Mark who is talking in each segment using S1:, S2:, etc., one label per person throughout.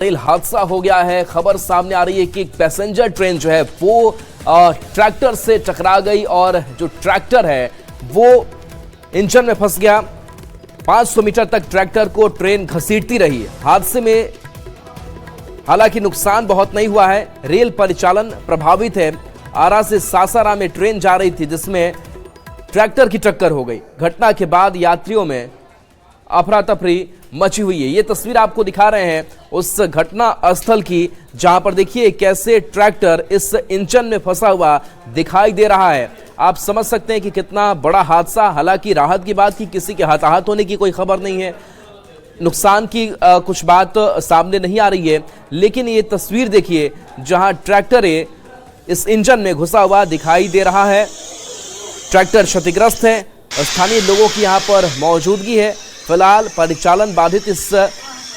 S1: Rail हादसा हो गया है। खबर सामने आ रही है कि एक पैसेंजर ट्रेन जो है वो ट्रैक्टर से टकरा गई और जो ट्रैक्टर है वो इंजन में फंस गया। 500 मीटर तक ट्रैक्टर को ट्रेन घसीटती रही। हादसे में हालांकि नुकसान बहुत नहीं हुआ है। रेल परिचालन प्रभावित है। आरा से सासाराम में ट्रेन जा रही थी जिसमें ट्रैक्टर की टक्कर हो गई। घटना के बाद यात्रियों में अफरा तफरी मची हुई है। ये तस्वीर आपको दिखा रहे हैं उस घटना स्थल की, जहां पर देखिए कैसे ट्रैक्टर इस इंजन में फंसा हुआ दिखाई दे रहा है। आप समझ सकते हैं कि कितना बड़ा हादसा। हालांकि राहत की बात की किसी के हताहत होने की कोई खबर नहीं है, नुकसान की कुछ बात सामने नहीं आ रही है, लेकिन ये तस्वीर देखिए जहां ट्रैक्टर इस इंजन में घुसा हुआ दिखाई दे रहा है। ट्रैक्टर क्षतिग्रस्त है। स्थानीय लोगों की यहां पर मौजूदगी है। फिलहाल परिचालन बाधित इस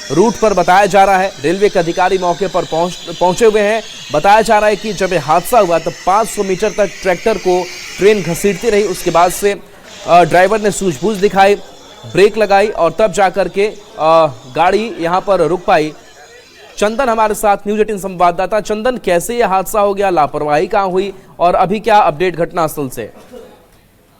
S1: रूट पर बताया जा रहा है। रेलवे के अधिकारी मौके पर पहुंचे हुए हैं। बताया जा रहा है कि जब यह हादसा हुआ तब 500 मीटर तक ट्रैक्टर को ट्रेन घसीटती रही। उसके बाद से ड्राइवर ने सूझबूझ दिखाई, ब्रेक लगाई और तब जाकर के गाड़ी यहां पर रुक पाई। चंदन हमारे साथ, न्यूज 18 संवाददाता। चंदन, कैसे यह हादसा हो गया, लापरवाही कहां हुई और अभी क्या अपडेट घटनास्थल से?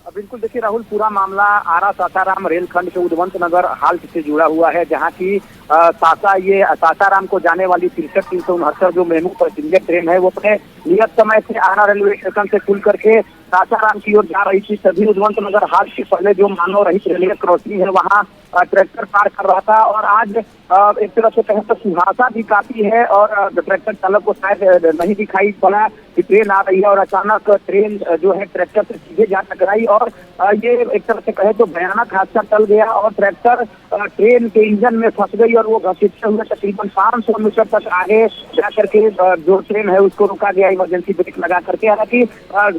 S2: बिल्कुल, देखिए राहुल, पूरा मामला आरा सासाराम रेलखंड के उद्वंत नगर हाल्ट से जुड़ा हुआ है, जहां की सासाराम को जाने वाली 63-369 जो मेमू पैसेंजर ट्रेन है वो अपने नियत समय से आरा रेलवे स्टेशन से खुल करके सासाराम की ओर जा रही थी। तभी उद्वंत नगर हाल्ट के पहले जो मानव रहित रेलवे क्रॉसिंग है वहाँ ट्रैक्टर पार कर रहा था और आज एक तरह से कहें तो कुहासा भी काफी है और ट्रैक्टर चालक को शायद नहीं दिखाई पड़ा कि ट्रेन आ रही है और अचानक ट्रेन जो है ट्रैक्टर से सीधे जा टकराई और ये एक तरह से कहे तो भयानक हादसा टल गया और ट्रैक्टर ट्रेन के इंजन में फंस गई और वो घसीटते हुए तकरीबन 500 मीटर तक आगे जा करके जो ट्रेन है उसको रोका गया इमरजेंसी ब्रेक लगा करके। हालांकि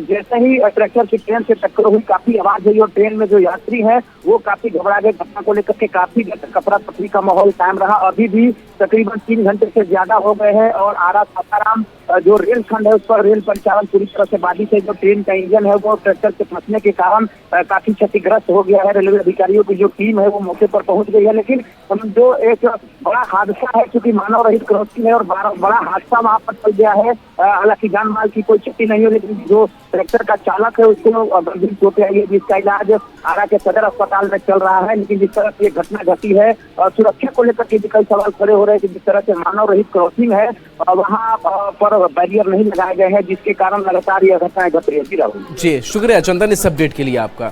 S2: जैसे ही ट्रैक्टर की ट्रेन से टक्कर हुई काफी आवाज हुई और ट्रेन में जो यात्री है वो काफी घबरा गए। घटना को लेकर के काफी कपड़ा पथरी का माहौल कायम रहा। अभी भी तकरीबन 3 घंटे से ज्यादा हो गए हैं और आरा सासाराम जो रेलखंड है उस पर रेल परिचालन पूरी तरह से बाधित है। जो ट्रेन का इंजन है वो ट्रैक्टर से फंसने के कारण काफी क्षतिग्रस्त हो गया है। रेलवे अधिकारियों की जो टीम है वो मौके पर पहुंच गई है, लेकिन जो एक बड़ा हादसा है क्योंकि मानव रहित क्रॉसिंग है और बड़ा हादसा वहां पर चल गया है। हालांकि जान माल की कोई क्षति नहीं हो, लेकिन जो ट्रैक्टर का चालक है उसको गंभीर चोटें आई है जिसका इलाज आरा के सदर अस्पताल में चल रहा है। लेकिन जिस तरह से घटना घटी है और सुरक्षा को लेकर के कई सवाल खड़े हो रहे हैं कि जिस तरह से मानव रहित क्रॉसिंग है वहाँ पर बैरियर नहीं लगाए गए हैं, जिसके कारण लगातार यह घटनाएं घट रही है।
S1: जी, शुक्रिया चंदन इस अपडेट के लिए आपका।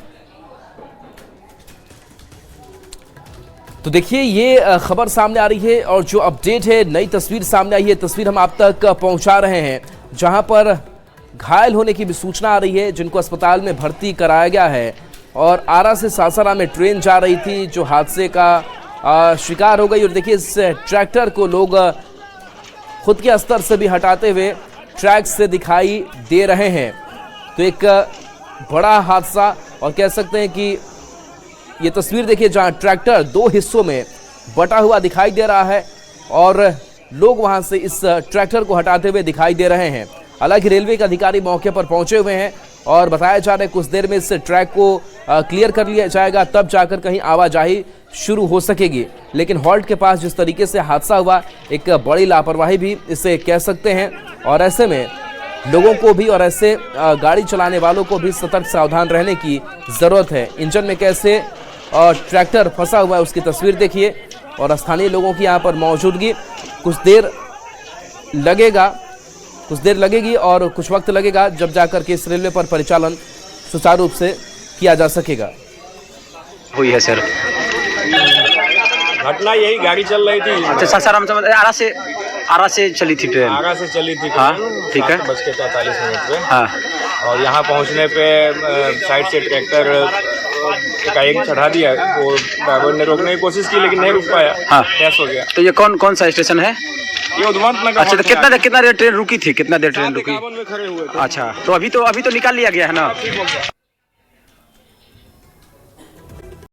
S1: तो देखिए ये खबर सामने आ रही है और जो अपडेट है, नई तस्वीर सामने आई है। तस्वीर हम आप तक पहुंचा रहे हैं जहां पर घायल होने की भी सूचना आ रही है, जिनको अस्पताल में भर्ती कराया गया है। और आरा से सासाराम में ट्रेन जा रही थी जो हादसे का शिकार हो गई। और देखिए इस ट्रैक्टर को लोग खुद के स्तर से भी हटाते हुए ट्रैक से दिखाई दे रहे हैं। तो एक बड़ा हादसा और कह सकते हैं कि ये तस्वीर देखिए जहां ट्रैक्टर 2 हिस्सों में बटा हुआ दिखाई दे रहा है और लोग वहां से इस ट्रैक्टर को हटाते हुए दिखाई दे रहे हैं। हालांकि रेलवे के अधिकारी मौके पर पहुंचे हुए हैं और बताया जा रहा है कुछ देर में इस ट्रैक को क्लियर कर लिया जाएगा, तब जाकर कहीं आवाजाही शुरू हो सकेगी। लेकिन हॉल्ट के पास जिस तरीके से हादसा हुआ, एक बड़ी लापरवाही भी इसे कह सकते हैं। और ऐसे में लोगों को भी और ऐसे गाड़ी चलाने वालों को भी सतर्क सावधान रहने की ज़रूरत है। इंजन में कैसे ट्रैक्टर फंसा हुआ है उसकी तस्वीर देखिए और स्थानीय लोगों की यहाँ पर मौजूदगी। कुछ देर लगेगी और कुछ वक्त लगेगा जब जाकर के इस रेलवे पर परिचालन सुचारू रूप से किया जा सकेगा।
S3: हुई है सर,
S4: घटना यही गाड़ी चल रही थी।
S3: अच्छा, सासाराम से आरा से चली थी ट्रेन।
S4: आरा से चली थी।
S3: हाँ, ठीक है।
S4: 7:43 पे।
S3: हाँ,
S4: और यहाँ पहुँचने पे साइड से ट्रैक्टर एकाएक चढ़ा दिया। वो ड्राइवर ने रोकने की कोशिश की लेकिन नहीं रुक पाया।
S3: हाँ,
S4: क्रैश हो गया।
S3: तो ये कौन सा स्टेशन है?
S4: ये उद्वंत नगर।
S3: अच्छा, तो कितना देर ट्रेन रुकी थी? कितना देर ट्रेन रुकी?
S4: में खड़े हुए थे।
S3: अच्छा, तो अभी तो निकाल लिया गया है ना?